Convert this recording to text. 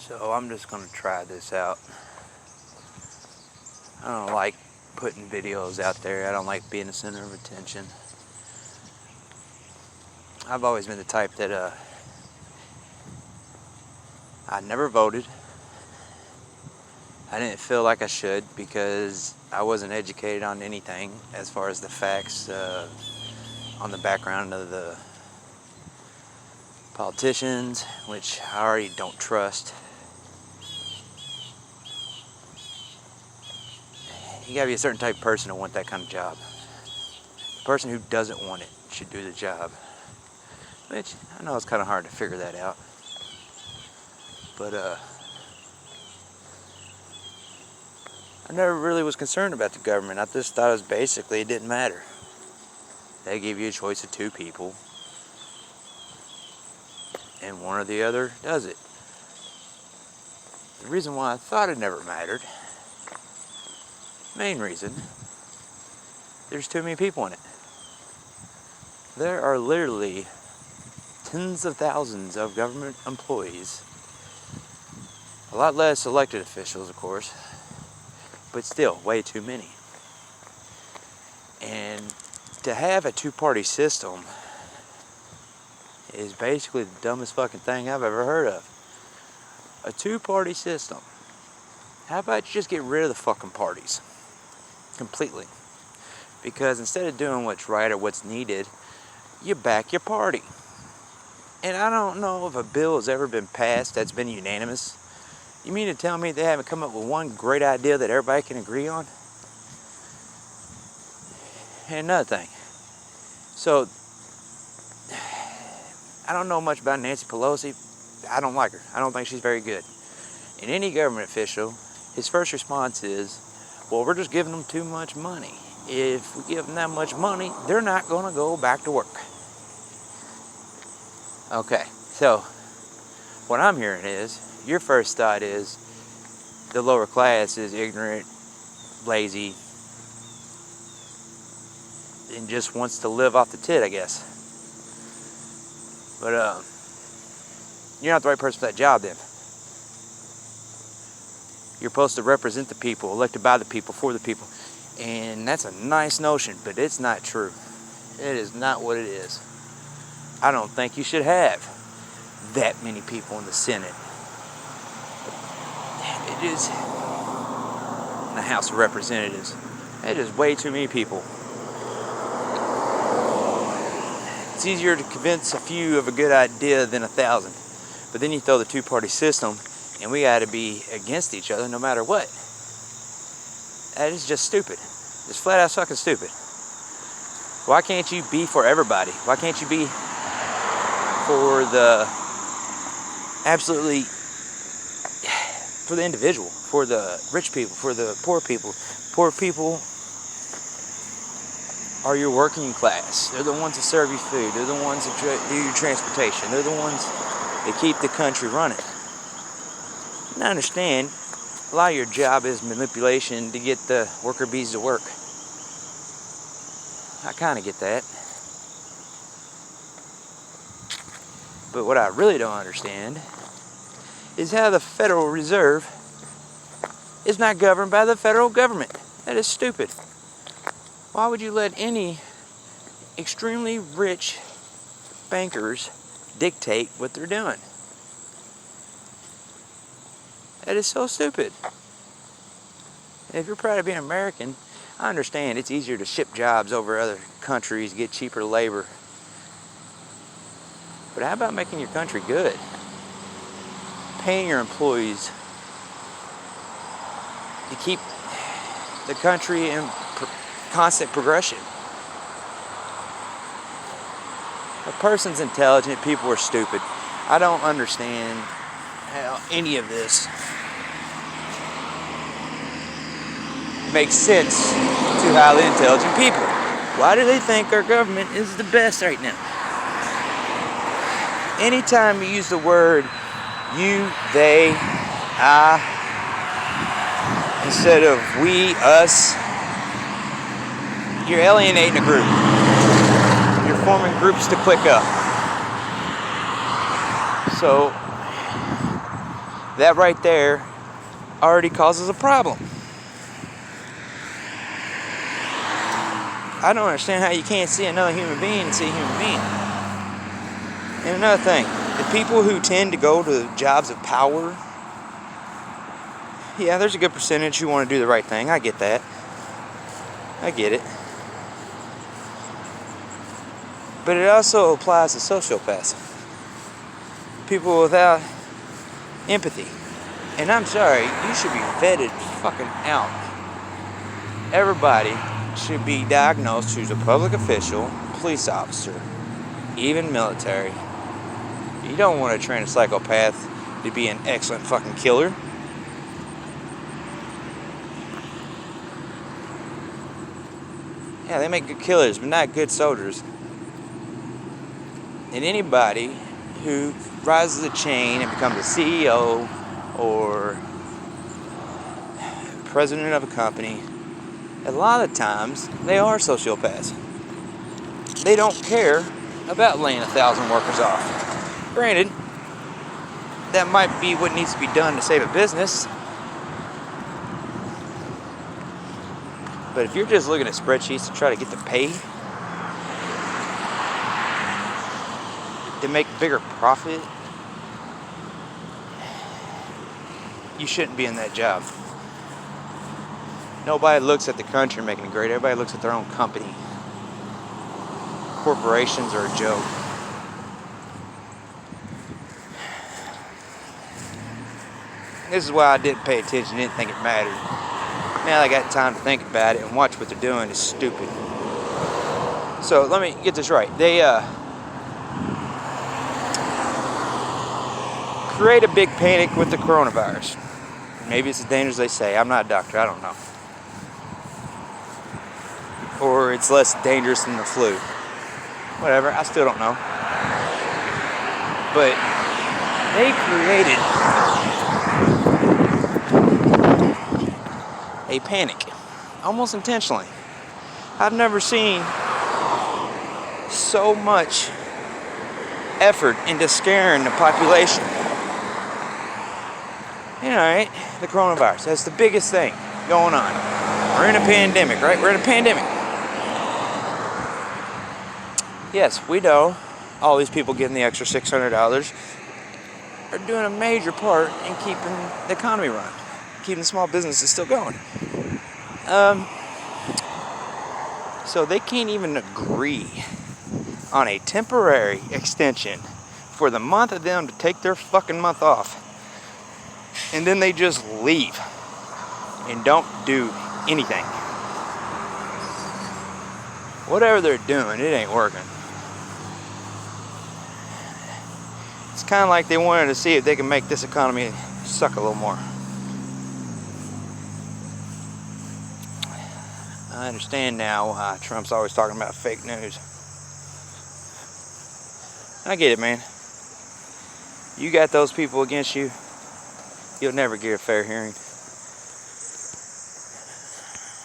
So I'm just gonna try this out. I don't like putting videos out there. I don't like being the center of attention. I've always been the type that I never voted. I didn't feel like I should because I wasn't educated on anything as far as the facts on the background of the politicians, which I already don't trust. You gotta be a certain type of person to want that kind of job. The person who doesn't want it should do the job. Which, I know it's kind of hard to figure that out. But, I never really was concerned about the government. I just thought it was basically, it didn't matter. They give you a choice of two people, and one or the other does it. The reason why I thought it never mattered, main reason, there's too many people in it. There are literally tens of thousands of government employees. A lot less elected officials, of course, but still, way too many. And to have a two-party system is basically the dumbest fucking thing I've ever heard of. A two-party system. How about you just get rid of the fucking parties completely? Because instead of doing what's right or what's needed, you back your party. And I don't know if a bill has ever been passed that's been unanimous. You mean to tell me they haven't come up with one great idea that everybody can agree on? And another thing. So, I don't know much about Nancy Pelosi. I don't like her. I don't think she's very good. And any government official, his first response is, well, we're just giving them too much money. If we give them that much money, they're not going to go back to work. Okay, so what I'm hearing is, your first thought is the lower class is ignorant, lazy, and just wants to live off the tit, I guess. But you're not the right person for that job then. You're supposed to represent the people, elected by the people, for the people. And that's a nice notion, but it's not true. It is not what it is. I don't think you should have that many people in the Senate. It is in the House of Representatives. It is way too many people. It's easier to convince a few of a good idea than 1,000. But then you throw the two-party system, and we got to be against each other no matter what. That is just stupid. It's flat out fucking stupid. Why can't you be for everybody? Why can't you be for the absolutely, for the individual, for the rich people, for the poor people? Poor people are your working class. They're the ones that serve you food. They're the ones that do your transportation. They're the ones that keep the country running. And I understand a lot of your job is manipulation to get the worker bees to work. I kind of get that. But what I really don't understand is how the Federal Reserve is not governed by the federal government. That is stupid. Why would you let any extremely rich bankers dictate what they're doing? That is so stupid. And if you're proud of being American, I understand it's easier to ship jobs over other countries, get cheaper labor. But how about making your country good? Paying your employees to keep the country in constant progression. A person's intelligent, people are stupid. I don't understand how any of this makes sense to highly intelligent people. Why do they think our government is the best right now? Anytime you use the word you, they, I, instead of we, us, you're alienating a group. You're forming groups to click up. So that right there already causes a problem. I don't understand how you can't see another human being and see a human being. And another thing, the people who tend to go to jobs of power, yeah, there's a good percentage who want to do the right thing. I get that. I get it. But it also applies to sociopaths. People without empathy. And I'm sorry, you should be vetted fucking out. Everybody should be diagnosed who's a public official, police officer, even military. You don't want to train a psychopath to be an excellent fucking killer. Yeah, they make good killers, but not good soldiers. And anybody who rises the chain and becomes a CEO or president of a company, a lot of times they are sociopaths. They don't care about laying 1,000 workers off. Granted, that might be what needs to be done to save a business. But if you're just looking at spreadsheets to try to get the pay, to make bigger profit, you shouldn't be in that job. Nobody looks at the country making it great. Everybody looks at their own company. Corporations are a joke. This is why I didn't pay attention, didn't think it mattered. Now I got time to think about it and watch what they're doing is stupid. So let me get this right. They create a big panic with the coronavirus. Maybe it's as dangerous as they say. I'm not a doctor, I don't know. Or it's less dangerous than the flu. Whatever, I still don't know. But they created a panic, almost intentionally. I've never seen so much effort into scaring the population. You know, right? The coronavirus, that's the biggest thing going on. We're in a pandemic, right? We're in a pandemic. Yes, we know all these people getting the extra $600 are doing a major part in keeping the economy running, keeping small businesses still going. So they can't even agree on a temporary extension for the month of them to take their fucking month off. And then they just leave and don't do anything. Whatever they're doing, it ain't working. It's kind of like they wanted to see if they can make this economy suck a little more. I understand now why Trump's always talking about fake news. I get it, man. You got those people against you, you'll never get a fair hearing.